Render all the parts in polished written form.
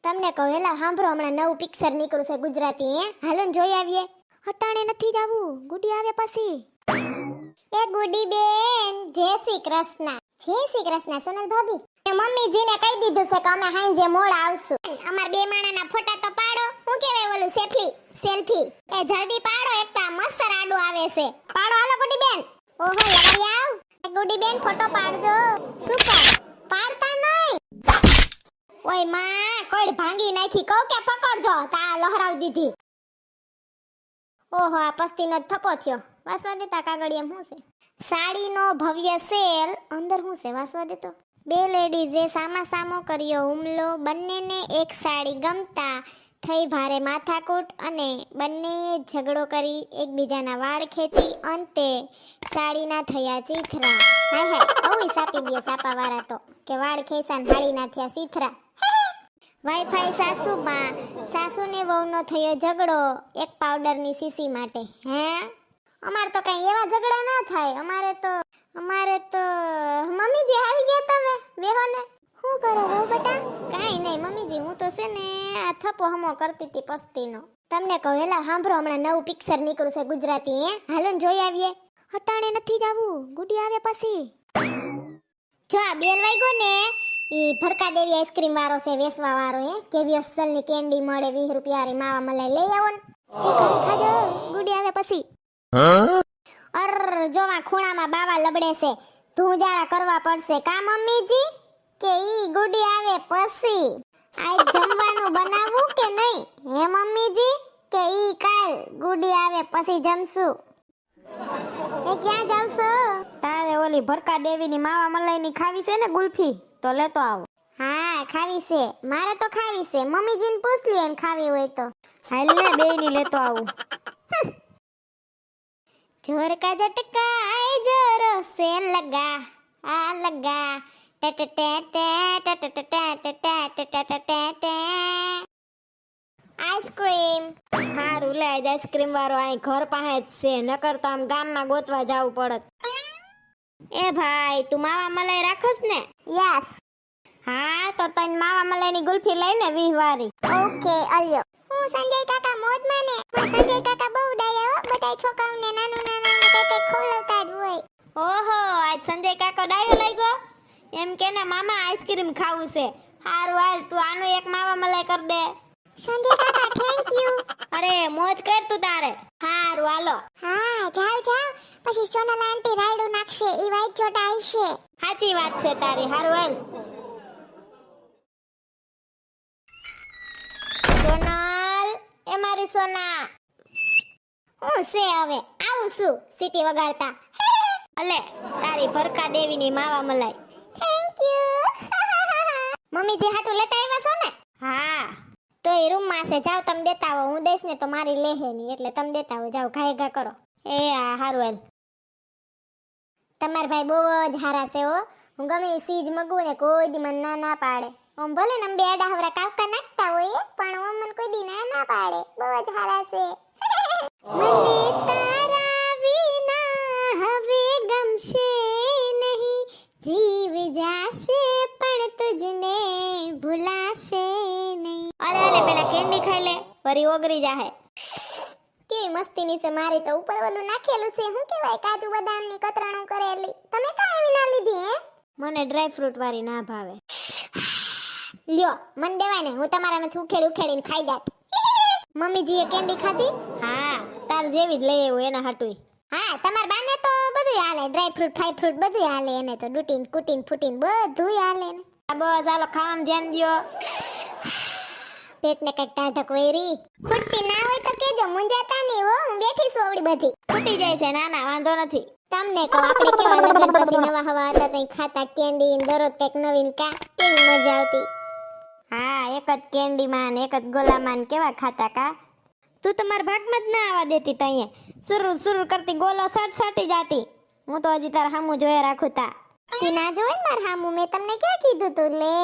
તમને કહો એલા સાંભળો હમણાં નવું પિક્ચર નીકળ્યું છે ગુજરાતી હે હાલો ને જોઈ આવીએ. હટાણે નથી જાવું ગુડી આવે પછી. એ ગુડી બેન જય શ્રી કૃષ્ણ. જય શ્રી કૃષ્ણ સોનલ ભાભી. એ મમ્મીજીને કહી દીધું છે કે અમે હાંજે મોડા આવશું. અમાર બે માણાના ફોટા તો પાડો. હું કહેવાય ઓલું સેલ્ફી એ જલ્દી પાડો એક તો મસ્ત આડું આવે છે. પાડો હાલો ગુડી બેન. ઓહો લઈ આવ. ગુડી બેન ફોટો પાડજો. સુપર. પાડતા નહીં. ઓય માં કોઈ ભાંગી નાખી કહો કે પકડજો તા લહરાવી દીધી. ઓહો આ પસ્તીનો થપ્પો થયો. વાસવા દેતા કાગળિયામ શું છે? સાડીનો ભવ્ય સેલ અંદર શું છે વાસવા દેતો. બે લેડીઝે સામા સામો કર્યો હુમલો. બંનેને એક સાડી ગમતા થઈ ભારે માથાકૂટ અને બંનેએ ઝઘડો કરી એકબીજાના વાળ ખેંચી અંતે સાડીના થયા ચીથરા. હાય હાય આવું સાપી દે સાપાવાળા તો કે વાળ ખેંચાન હાડીના થયા ચીથરા. વાઈફાઈ સાસુમાં સાસુને વહુનો થયો ઝઘડો એક પાવડરની સીસી માટે. હે અમાર તો કઈ એવા ઝઘડા ના થાય. અમારે તો મમ્મીજી આવી ગયા તમે બેહો ને. શું કરો હો બેટા? કાઈ નહીં મમ્મીજી હું તો છે ને આ થપ્પો હમો કરતી હતી પસ્તીનો. તમને કહો એલા સાંભળો હમણાં નવું પિક્ચર નીકળ્યું છે ગુજરાતી હે હાલો ને જોઈ આવીએ. હટાણે નથી જાવું ગુડી આવે પછી. જો આ બેલ વાગ્યો ને ઈ ભરકા દેવી આઈસ્ક્રીમ વાળો છે વેસવા વાળો હે કેવી અસલની કેન્ડી મળે 20 રૂપિયાની માવા મલાઈ લઈ આવો ને. ખાજો ગુડી આવે પછી. અર જોવા ખૂણામાં બાવા લબડે છે. ધૂજારા કરવા પડશે કા મમ્મીજી કે ઈ ગુડી આવે પછી. આજ જમવાનું બનાવવું કે નહીં હે મમ્મીજી કે ઈ કાલ ગુડી આવે પછી જમશું. એ ક્યાં જાવ છો? તારે ઓલી ભરકા દેવીની માવા મલાઈની ખાવી છે ને ગુલ્ફી તો લેતો આવો. હા ખાવી છે મારે તો ખાવી છે. મમ્મીજીને પૂછ લ્યો ને ખાવી હોય તો. હાલ ને બેયની લેતો આવું. जोर का झटका आए जोरों से लगा आ लगा टे टे टे टे टे टे टे टे टे टे टे टे આઈસ્ક્રીમ. હારું લે આઈસ્ક્રીમ વાળો અહીં ઘર પાસે જ છે નકર તો આમ ગામમાં ગોતવા જાવું પડત. એ ભાઈ તું માવા મલાઈ રાખસ ને? યસ. હા તો તને માવા મલાઈની ગુલ્ફી લઈને 20 વાળી. ઓકે આલ્યો. હું સંજય કાકા મોજમાં ને. સંજય કાકા બહુ ડાયા હો બધાય છોકરાઓને નાનું કઈ ખવડાવતા જ હોય. ઓહો આજ સંજય કાકો ડાયો લાગ્યો એમ કે ને મામા આઈસ્ક્રીમ ખાવું છે. હારું હાલ તું આનું એક માવા મલાઈ કર દે. સંજય કાકા થેન્ક યુ. અરે મોજ કર તું તારે. હારું હાલો. હા જાવ પછી સોનલ આંટી રાયડું નાખશે ઈ વાઈટ ચોટા આવશે. સાચી વાત છે તારી. હારું હાલ. સોનલ એ મારી સોના હું છે હવે આવું છું સીટી વગાડતા. અલે તારી ભરકા દેવીની માવા મલાઈ. Thank you. મમ્મીજી હાટુ લેતા આવ્યા છો ને? હા તો એ રૂમમાં છે જાવ તમે દેતા આવો. હું દઈશ ને તો મારી લેહે ની એટલે તમે દેતા આવો જાવ ઘાયગા કરો. એ હા હારું હાલ. તમાર ભાઈ બહુ જ હારા છે હો. હું ગમે એ ચીજ મગું ને કોઈ દી મને ના પાડે. ઓમ ભલે ને બે આડાહવરા કાવકા નાખતા હોય પણ ઓમ મને કોઈ દી ના પાડે. બહુ જ હારા છે. મને તારા વિના હવે ગમશે નહીં જીવ જાશે પણ તુજને ભૂલાશે નહીં. અલે અલે પેલા કેન્ડી ખાઈ લે વરી ઓગરી જાહે. કેવી મસ્તી ની છે મારી તો. ઉપર ઓલું નાખેલું છે શું કહેવાય કાજુ બદામની કતરાણું કરેલી. તમે કાઈ ના લીધી હે? મને ડ્રાય ફ્રૂટ વાળી ના ભાવે. લ્યો મને દેવાય ને હું તમારામાંથી ઉખેડીને ખાઈ જાત. મમ્મીજીએ કેન્ડી ખાધી? હા તાર જેવી જ લઈ આવ્યો એના હાટુય. હા તમાર બાને તો બધું હાલે ડ્રાય ફ્રૂટ ફાઈ ફ્રૂટ બધું હાલે એને તો ડૂટીન કુટીન ફૂટીન બધું હાલે ને. આ બસ હાલો ખાવામાં ધ્યાન દ્યો. પેટને કઈક ટાઢક વેરી ખૂટતી ના હોય તો કેજો મુંજાતા નહીં હો. હું બેઠી છું આવડી બધી. ખૂટી જાય છે ના ના વાંધો નથી. તમને કહો આપણે કેવા લગન પછી નવા હવા હતા તઈ ખાતા કેન્ડી દરરોજ કઈક નવીન કા કેવી મજા આવતી. હા એક જ કેન્ડી માં એક જ ગોલામાં કેવા ખાતા કા. તું તમાર ભાગમાં જ ના આવવા દેતી તઈએ સુરુ કરતી ગોલો સાટી જાતી. હું તો હજી તાર હામું જોયા રાખું તા. તી ના જોય માર હામું મેં તમને ક્યાં કીધું તું લે.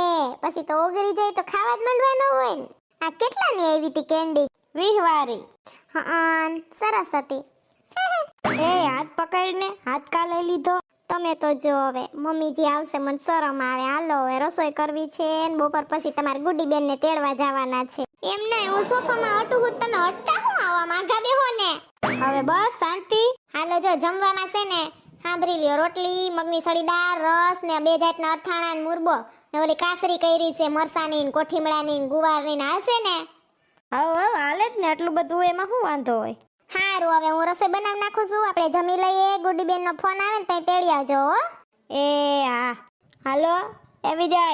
પછી તો ઓગરી જાય તો ખાવા જ માંડવાનો હોય ને. આ કેટલાની આવી તી કેન્ડી? 20 વાળી. હા સરસ હતી. એ હાથ પકડીને હાથ કા લઈ લીધો? તમે તો જો હવે મમ્મીજી આવશે, મને શરમ આવે. હાલો હવે રસોઈ કરવી છે ને બપોર પછી તમારે ગુડી બેન ને તેડવા જવાના છે. એમ નહીં, હું સોફામાં અટું હું, તમે અટતા હું આવા માગા બેહો ને. હવે બસ શાંતિ. હાલો જો જમવામાં છે ને સાંભળી લ્યો, રોટલી, મગની સળી દાળ, રસ ને 2 જાતના અથાણા ને મુરબો ને ઓલી કાસરી કરી છે મરસાની ને કોઠીમડાની ને ગુવારની ને હાલશે ને. હવે હાલે જ ને, આટલું બધું એમાં શું વાંધો હોય. હારું હવે હું રસોઈ બનાવી નાખું છું, આપણે જમી લઈએ. ગુડી બેન નો ફોન આવે ને ત્યાં તેડી આવજો હો. એ હા. હાલો એ વિજય,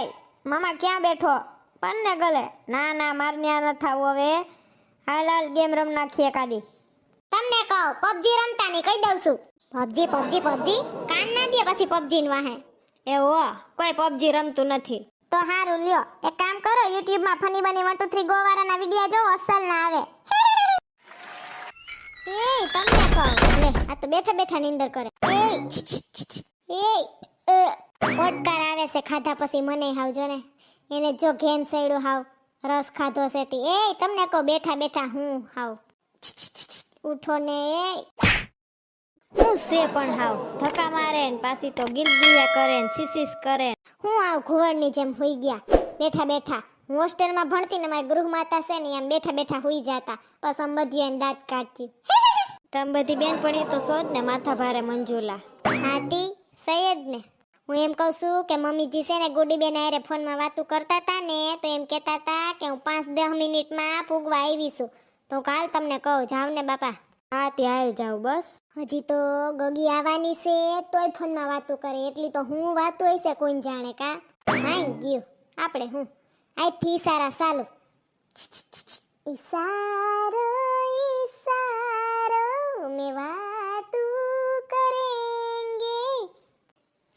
મામા ક્યાં બેઠો? પણ ને ગલે. ના ના માર ન્યા ન થાવું હવે. હાલ હાલ ગેમ રમ નાખીએ કાદી. તમને કહું પબજી રમતા નહીં કહી દઉં છું. પબજી પબજી પબજી કાન ના દે પછી પબજી ન વાહે. એવો કોઈ પબજી રમતું નથી. તો હારું લ્યો, એક કામ કરો, YouTube માં ફની બની 1 2 3 ગો વાળાના વિડિયો જો, અસલ ના આવે. એ તમને કહું લે, આ તો બેઠા બેઠા નીંદર કરે. ઓટકાર આવે છે ખાધા પછી મને હાવ જો ને, એને જો ઘેન સૈડું હાવ રસ ખાધો છે તી. એ તમને કહું બેઠા બેઠા હું હાવ ઉઠો ને. હું છે પણ હાવ ધક્કા મારે ને પાછી તો ગિલગિયા કરે ને સિસિસ કરે. હું આવ ઘુવડની જેમ હોઈ ગયા બેઠા બેઠા. હું હોસ્ટેલમાં ભણતી ને મારી ગૃહ માતા છે ને આમ બેઠા બેઠા હોઈ જતા, બસ આમ બધી એને દાંત કાઢતી. તમે બધી બેનપણી તો શોધ ને માથા ભારે મંજુલા. હાતી સૈયદ ને હું એમ કહું છું કે મમ્મીજી છે ને ગુડી બેન આરે ફોનમાં વાતું કરતા હતા ને તો એમ કહેતા હતા કે હું 5-10 મિનિટમાં પૂગવા આવી છું. તો કાલ તમને કહું જાવ ને બાપા. હા ત્યાં જાવ બસ. હજી તો ગગી આવવાની છે તોય ફોનમાં વાતું કરે, એટલી તો હું વાતું હોય છે કોણ જાણે. કા હાઈ ગયું આપણે હું આજથી ઈશારા ચાલુ. ઈશારો ઈશારો મેં વાતું કરેંગે.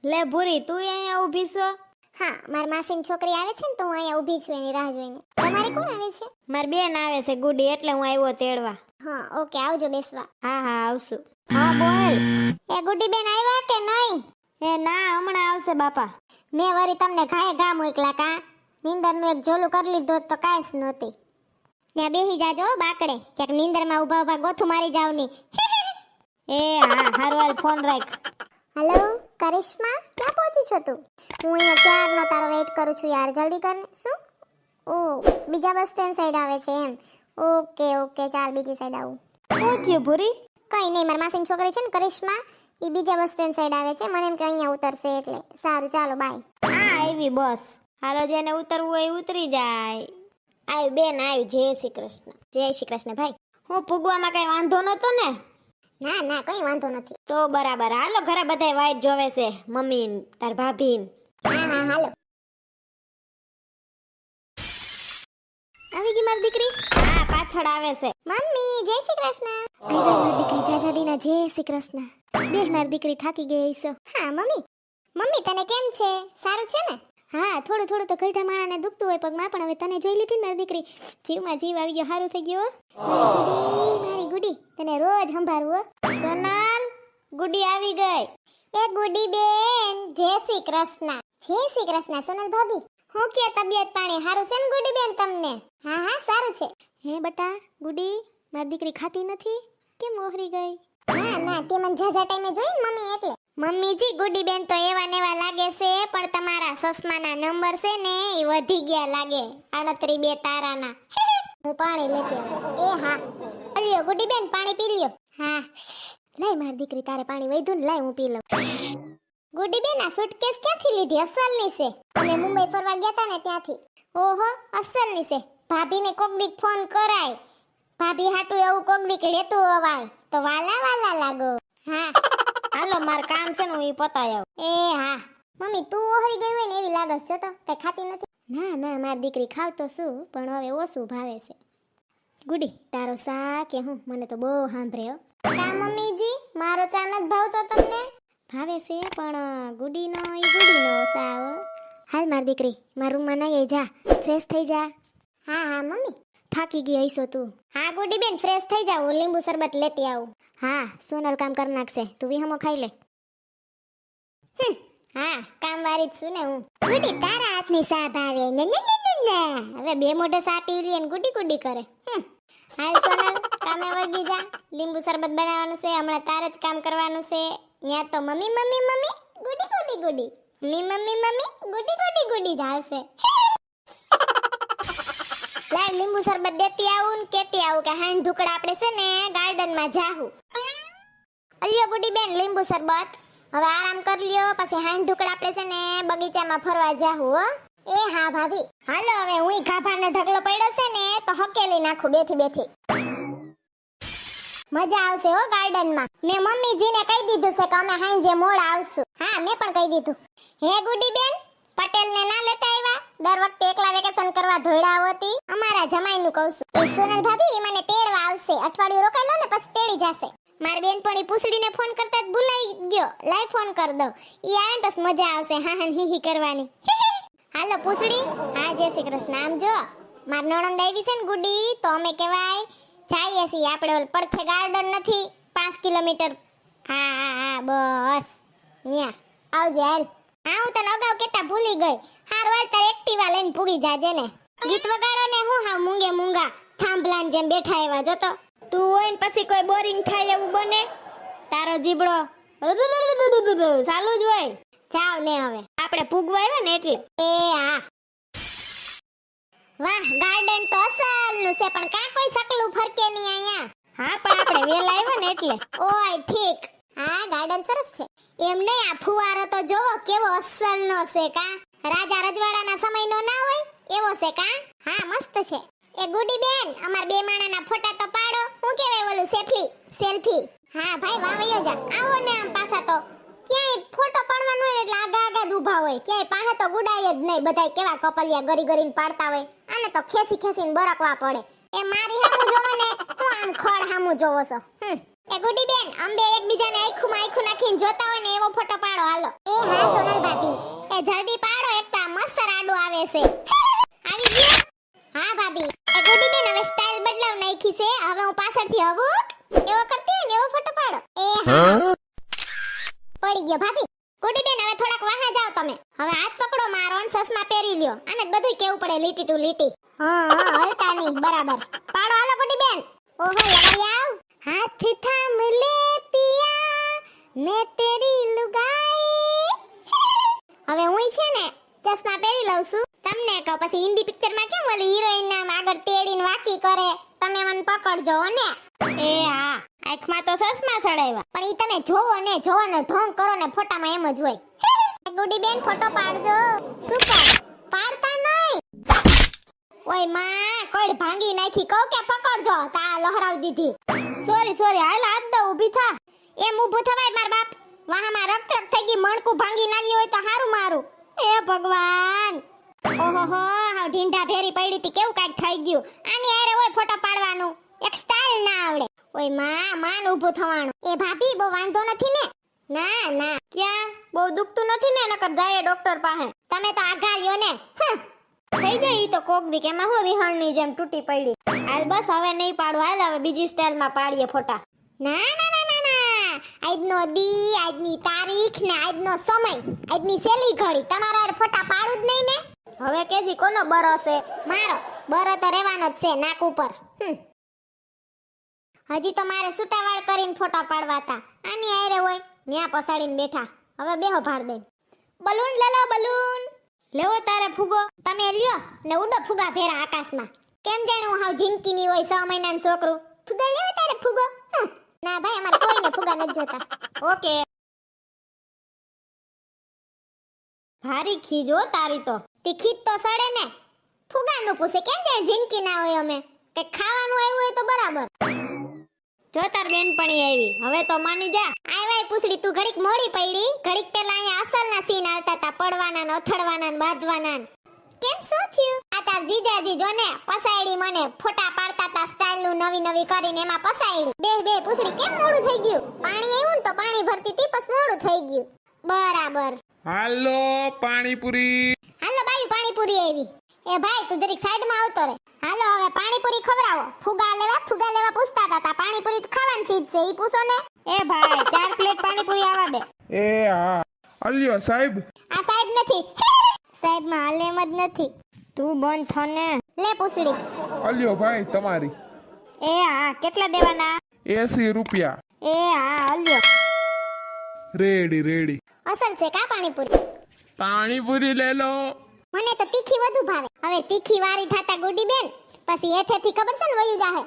લે ભૂરી તું અહીંયા ઊભી છો? હા મારી માસીની છોકરી આવે છે ને તો હું અહીંયા ઊભી છું એની રાહ જોઈને. તમારે કોણ આવે છે? મારી બેન આવે છે ગુડી, એટલે હું આવ્યો તેડવા. હા ઓકે આવજો બેસવા. હા હા આવશું. હા બોલ. એ ગુડી બેન આવ્યા કે નહીં? એ ના હમણાં આવશે બાપા. મેં વરી તમને ઘાય ઘા મોકલા કા, નીંદરનું એક ઝોલું કરી લીધું તો કાંઈ જ નહોતી. ને બેહી જાજો બાકડે, ક્યાંક નીંદરમાં ઊભા ઊભા ગોથું મારી જાવ ની. એ હા હારું હાલ ફોન રાખ. હેલો કરિશ્મા, ક્યાં પહોંચી છો તું? હું અહીંયા ક્યારનો તારો વેઇટ કરું છું યાર, જલ્દી કર ને. શું? ઓ બીજા બસ સ્ટેન્ડ સાઈડ આવે છે એમ? ઓકે ઓકે ચાલ બીજી સાઈડ આવું. શું થયું ભૂરી? કઈ નહીં, મારી માસીની છોકરી છે ને કરિશ્મા, એ બીજા બસ સ્ટેન્ડ સાઈડ આવે છે, મને એમ કે અહીંયા ઉતરશે એટલે. સારું ચાલો બાય. હા આવી બસ. હાલો જેને ઉતરવું હોય ઉતરી જાય. આવ્યું બેન આવ્યું. જય શ્રી કૃષ્ણ. જય શ્રી કૃષ્ણ ભાઈ. હું પૂગવામાં કઈ વાંધો નતો ને? ના ના કઈ વાંધો નથી. તો બરાબર. હાલો ઘરે બધાય વાઈટ જોવે છે, મમ્મી ને તાર ભાભી ને. હા હા હાલો. આવી ગઈ મારી દીકરી? હા પાછળ આવે છે. મમ્મી જય શ્રી કૃષ્ણ. આવી ગઈ મારી દીકરી. જાજાદીના જય શ્રી કૃષ્ણ. દેખ મારી દીકરી થાકી ગઈ છે. હા મમ્મી. મમ્મી તને કેમ છે? સારું છે ને? હા થોડું થોડું તો ગઈઢા માણાને દુખતું હોય પગમાં, પણ હવે તને જોઈ લીધી ને મારી દીકરી, જીવમાં જીવ આવી ગયો, સારું થઈ ગયો. મારી ગુડી તને રોજ સંભાળવું. સોનલ ગુડી આવી ગઈ. એ ગુડી બેન જય શ્રી કૃષ્ણ. જય શ્રી કૃષ્ણ સોનલ ભાભી. હું કે તબિયત પાણી સારું છે ને ગુડી બેન તમને? હા હા સારું છે. હે બટા ગુડી મારી દીકરી ખાતી નથી કેમ ઓહરી ગઈ? ના ના તે મને જાજા ટાઈમે જોઈ મમ્મી એટલે. મમ્મીજી ગુડી બેન તો એવા નેવા લાગે છે, પણ તમારા સસમાના નંબર છે ને એ વધી ગયા લાગે, 68 તારાના. હું પાણી લેતી આવું. એ હા લ્યો ગુડી બેન પાણી પી લ્યો. હા લાય મારી દીકરી તારે પાણી વધ્યું ને, લાય હું પી લઉં. ગુડી બેન આ સુટકેસ ક્યાંથી લીધી? અસલની છે? અમે મુંબઈ ફરવા ગયા તા ને ત્યાંથી. ઓહો અસલની છે. ભાભીને કોક દીક ફોન કરાય, ભાભી હાટુ એવું કોક દીક લેતું અવાય તો વાલા વાલા લાગો. હા હાલો માર કામ છે ને હું ઈ પતાય આવું. એ હા મમ્મી તું ઓહરી ગઈ હોય ને એવી લાગસ જો તો, કઈ ખાતી નથી? ના ના મારી દીકરી ખાવ તો શું, પણ હવે ઓછું ભાવે છે. ગુડી તારો સા કે હું મને તો બહુ સાંભળે હો. કા મમ્મીજી મારો ચા નથી ભાવતો તમને? ભાવે છે પણ ગુડીનો સા હો. હાલ મારી દીકરી મારા રૂમમાં નહીં જા, ફ્રેશ થઈ જા. હા હા મમ્મી. થાકી ગઈ હઈસો તું? હા ગુડી બેન ફ્રેશ થઈ જાવ, લીંબુ શરબત લેતી આવું. હા સોનલ કામ કરી નાખશે, તું વિહમો ખાઈ લે. હા કામ વાળી જ છું ને હું. ગુડી તારા હાથની સા ભાવે ને ને ને. હવે બે મોઢે સા પી લે ને ગુડી ગુડી કરે. હાલ સોનલ કામે વળગી જા, લીંબુ શરબત બનાવવાનું છે, હમણાં તારે જ કામ કરવાનું છે. ત્યાં તો મમ્મી મમ્મી મમ્મી ગુડી ગુડી ગુડી મમ્મી ગુડી ગુડી ગુડી ચાલશે લાય લીંબુ શરબત દેતી આવું ને કેતી આવું કે હાંડ ઢુકડા આપણે છે ને ગાર્ડનમાં જાહું અલ્યો ગુડી બેન લીંબુ શરબત હવે આરામ કરી લ્યો પછી હાંડ ઢુકડા આપણે છે ને બગીચામાં ફરવા જાહું હો એ હા ભાભી હાલો હવે હું ગાભાનો ઢગલો પડ્યો છે ને તો હકેલી નાખું બેઠી બેઠી મજા આવશે હો ગાર્ડનમાં મેં મમ્મીજીને કહી દીધું છે કે અમે હાંજે મોડા આવશું હા મેં પણ કહી દીધું હે ગુડી બેન પટેલને ના લેતા આવ્યા દર વખતે એકલા વેકેશન કરવા ધોઈડા આવતી અમારા જમાઈનું કહું છું એ સોનલ ભાભી મને તેડવા આવશે અઠવાડિયું રોકાઈ લો ને પછી તેડી જશે મારી બેનપણી પૂછડીને ફોન કરતા જ ભૂલાઈ ગયો લાઈ ફોન કર દઉં ઈ આવે ને તો મજા આવશે હા હા હી હી કરવાની હાલો પૂછડી હા જય શ્રી કૃષ્ણ આમ જો માર નણંદ આવી છે ને ગુડી તો અમે કહેવાય જઈએ છીએ આપણે ઓલ પડખે ગાર્ડન નથી 5 કિલોમીટર હા હા હા બસ ન્યા આવજે હાલ હા હું તને અગાઉ કેતા ભૂલી ગઈ હાર વાલ તાર એક્ટિવા લઈને પૂગી જાજે ને ગીત વગાડો ને હું હા મૂંગે મૂંગા થાંભલાન જેમ બેઠા એવા જોતો તું હોય ને પછી કોઈ બોરિંગ થાય એવું બને તારો જીબડો ચાલુ જ હોય જાવ ને હવે આપણે પૂગવા આવ્યા ને એટલે એ હા વાહ ગાર્ડન તો અસલનું છે પણ કાં કોઈ સકલું ફરકે નહીં અહીંયા હા પણ આપણે વેલા આવ્યા ને એટલે ઓય ઠીક હા ગાર્ડન સરસ છે એમ નહીં આ ફુવારો તો જોવો કેવો અસલનો છે કા રાજા રજવાડાના સમયનો ના હોય એવો છે કા હા મસ્ત છે એ ગુડી બેન અમાર બે માણાના ફોટા તો પાડો હું કહેવાય ઓલું સેલ્ફી હા ભાઈ વાવયો જા આવો ને આમ પાછા તો ક્યાંય ફોટો પાડવાનો હોય એટલે આગા આગા જ ઊભા હોય ક્યાંય પાસે તો ગુડાય જ નહીં બધાય કેવા કપલિયા ગરી ગરીને પાડતા હોય આને તો ખેસીને બરકવા પડે એ મારી હામું જોવો ને હું આમ ખડ હામું જોવો છો એ ગુડી બેન અંબે એકબીજાને આંખું નાખીને જોતા હોય ને એવો ફોટો પાડો હાલો એ હા સોનલ ભાભી એ જલ્દી પાડો એક તો મસ્ત રાડો આવે છે આવી ગયો હા ભાભી એ ગુડી બેન હવે સ્ટાઇલ બદલાવ નાખી છે હવે હું પાછળથી આવું એવો કરતી હોય ને એવો ફોટો પાડો એ હા પડી ગયો ભાભી ગુડી બેન હવે થોડાક વાહા જાવ તમે હવે હાથ પકડો મારો અને ચશ્મા પહેરી લ્યો આને બધુંય કેવું પડે લીટી ટુ લીટી હા હલતા નહીં બરાબર પાડો હાલો ગુડી બેન ઓહો લગાડી આવ હાથ થામ લે પિયા મેં તેરી લુગાઈ હવે હું છે ને ચશ્મા પહેરી લઉં છું તમને કહો પછી હિન્દી પિક્ચરમાં કેમ ઓલી હિરોઈન નામ આગળ તેડીને વાકી કરે તમે મને પકડજો ને એ હા આંખમાં તો ચશ્મા સડાવ્યા પણ ઈ તમે જોવો ને ઢોંગ કરો ને ફોટામાં એમ જ હોય ગુડી બેન ફોટો પાડજો સુપર પાડતા નહીં ઓય માં કોઈ ભાંગી નાખી કહો કે પકડજો તા લહરાવી દીધી સોરી હાલ હાથ દો ઊભી થા એમ ઊભું થવાય માર બાપ વાહમાં રક્ત થઈ ગઈ મણકું ભાંગી નાખી હોય તો હારું મારું એ ભગવાન ઓહોહો હાવ ઢીંઢા ભેરી પડી હતી કેવું કાઈક થઈ ગયું આની હારે હોય ફોટો પાડવાનું એક સ્ટાઇલ ના આવડે ઓય માન ઊભું થવાનું એ ભાભી બહુ વાંધો નથી ને ના ક્યાં બહુ દુખતું નથી ને નકર જાય ડોક્ટર પાસે તમે તો આઘાર્યો ને થઈ જાય ઈ તો કોક દી કેમાં હો વિહણની જેમ તૂટી પડી હાલ બસ હવે નહીં પાડવા હાલ હવે બીજી સ્ટાઇલમાં પાડીએ ફોટા ના આજનો દી આજની તારીખ ને આજનો સમય આજની સેલી ઘડી તમારા ફોટા પાડું જ નહીં ને હવે કેજી કોનો બરો છે મારો બરો તો રહેવાનો જ છે નાક ઉપર હજી તો મારે સુટાવાળ કરીને ફોટા પાડવા હતા આની આયરે હોય ન્યા પસાડીને બેઠા હવે બેહો ભાર દે બલૂન બલૂન લેવો તારે ફુગો તમે લ્યો ને ઉડો ફુગા ભેરા આકાશમાં કેમ જાણે હું હાવ જિંદગીની હોય 6 મહિનાનું છોકરું ફુગા લેવો તારે ફુગો ના ભાઈ અમારે કોઈને ફુગા નથી જોતા ઓકે ભારી ખીજો તારી તો તીખી તો સડે ને ફુગાનું પૂછે કેમ જાણે જિંદગી ના હોય અમે કે ખાવાનું આવ્યું હોય તો બરાબર જો તાર બેનપણી આવી હવે તો માની જા આય પૂછડી તું ઘડીક મોડી પડી ઘડીક પહેલા અહીંયા અસલના સીન આવતા તા પડવાના ને અથડવાના ને બાંધવાના કેમ શું થયું આ તાર જીજાજી જો ને પસાયડી મને ફોટા પાડતા તા સ્ટાઇલ નું નવી કરીને એમાં પસાયડી બે પૂછડી કેમ મોડું થઈ ગયું પાણી આવ્યું ને તો પાણી ભરતી તી પછી મોડું થઈ ગયું બરાબર હાલો પાણીપુરી હાલો બાઈ પાણીપુરી આવી એ ભાઈ તું જરીક સાઈડમાં આવતો રે હાલો હવે પાણીપુરી ખવરાવો ફુગા લેવા પૂછતા હતા પાણીપુરી તો ખાવાની ચીજ છે ઈ પૂછો ને એ ભાઈ 4 પ્લેટ પાણીપુરી આવા દે એ હા અલ્યો સાહેબ આ સાહેબ નથી સાહેબ માં હાલેમ જ નથી તું બંધ થને લે પૂછડી અલ્યો ભાઈ તમારી એ હા કેટલા દેવાના 80 રૂપિયા એ હા અલ્યો રેડી પસંદ છે કા પાણીપુરી? પાણીપુરી લઈ લો. મને તો તીખી વધુ ભાવે. હવે તીખી વારી થાતા ગુડી બેન પછી હેઠેથી ખબર છે ને વયું જાહે.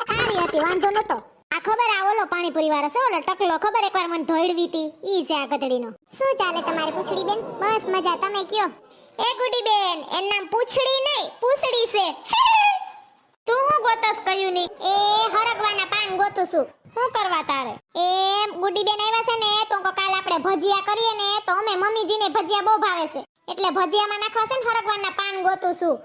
હારી હતી વાંધો નતો. આ ખબર આ ઓલો પાણીપુરી વાળો છે ઓલો ટકલો ખબર એકવાર મને ધોઈડવી હતી ઈ છે આ ગધડીનો. શું ચાલે તમારે પૂછડી બેન? બસ મજા, તમે કયો? એ ગુડી બેન એનું નામ પૂછડી નહીં પૂછડી છે. તું હું ગોતસ કયું ની? એ હરગવાના પાન ગોતું છું. શું કરવા તારે? એ ગુડી બેન આવ્યા છે ને તો કાલ આપણે ભજીયા કરીએ ને તો અમે મમ્મીજીને ભજીયા બહુ ભાવે છે એટલે ભજીયામાં નાખવા છે ને હરગવાના પાન ગોતું છું.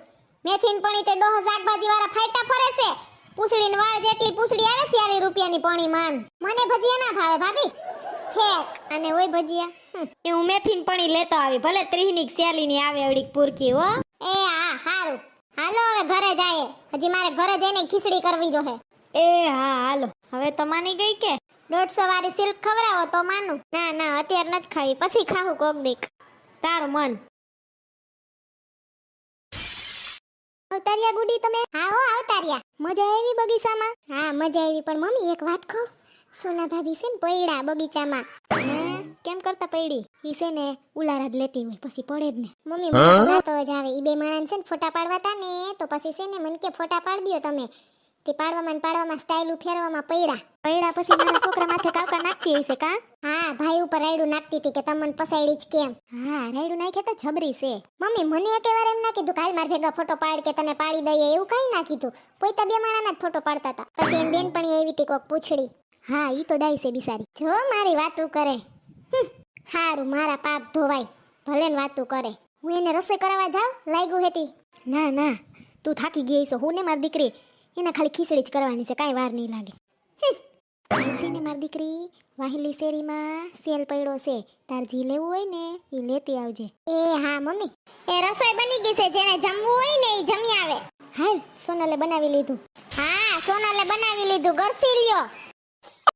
મેથીન પણી તે ડોહ શાકભાજી વાળા ફાઈટા ફરે છે. પૂછડીની વાળ જેટલી પૂછડી આવે 40 રૂપિયાની પણી માન. મને ભજીયા ના ભાવે ભાભી. ઠેક અને ઓય ભજીયા એ હું મેથીન પણી લેતો આવી ભલે 30 ની 40 ની આવે અડીક પૂરકી હો. એ હા હારું હાલો હવે ઘરે જાયે. હજી મારે ઘરે જઈને ખીચડી કરવી જોહે. એ હા હાલો. હવે તો માની ગઈ કે 150 વાળી સિલ્ક ખવરાવો તો માનું. ના ના અત્યારે નથી ખાવી પછી ખાવું કોક દીક. તારું મન. અવતારિયા ગુડી તમે? હા હો અવતારિયા. મજા આવી બગીચામાં? હા મજા આવી પણ મમ્મી એક વાત કહું. સોના ભાભી છે ને પૈડા બગીચામાં. કેમ કરતા પૈડી? ઈ છે ને ઉલારા જ લેતી હોય પછી પડે જ ને. મમ્મી મને તો જ આવે. ઈ બે માણસ છે ને ફોટા પાડવાતા ને તો પછી છે ને મને કે ફોટા પાડ દયો તમે. તે પાડવામાં સ્ટાઈલ ફેરવામાં પૈડા પછી મારા છોકરા માથે કાવકા નાખતી હશે કા? હા ભાઈ ઉપર રાયડું નાખતી હતી કે તમને પસાઈડી જ કેમ. હા રાયડું નાખે તો જબરી છે. મમ્મી મને એકેવાર એમ ના કીધું કાલ માર ભેગા ફોટો પાડ કે તને પાડી દઈએ એવું કઈ ના કીધું. પોઈતા બે માણાના જ ફોટો પાડતા હતા. પછી એમ બેનપણી આવી હતી કોક પૂછડી. હા ઈ તો દાઈ છે બિસારી. જો મારી વાતું કરે. હારું મારા પાપ ધોવાય ભલે ને વાતું કરે. હું એને રસોઈ કરાવવા જાઉં લાગ્યું હેતી? ના ના તું થાકી ગઈ છો. હું ને મારી દીકરી એને ખાલી ખીચડી જ કરવાની છે કાંઈ વાર નહીં લાગે. ને મારી દીકરી વાહિલી શેરીમાં સેલ પડ્યો છે તાર જી લેવું હોય ને એ લેતી આવજે. એ હા મમ્મી એ રસોઈ બની ગઈ છે જેને જમવું હોય ને એ જમી આવે. હાલ સોનલે બનાવી લીધું. હા સોનલે બનાવી લીધું ગરસી લ્યો.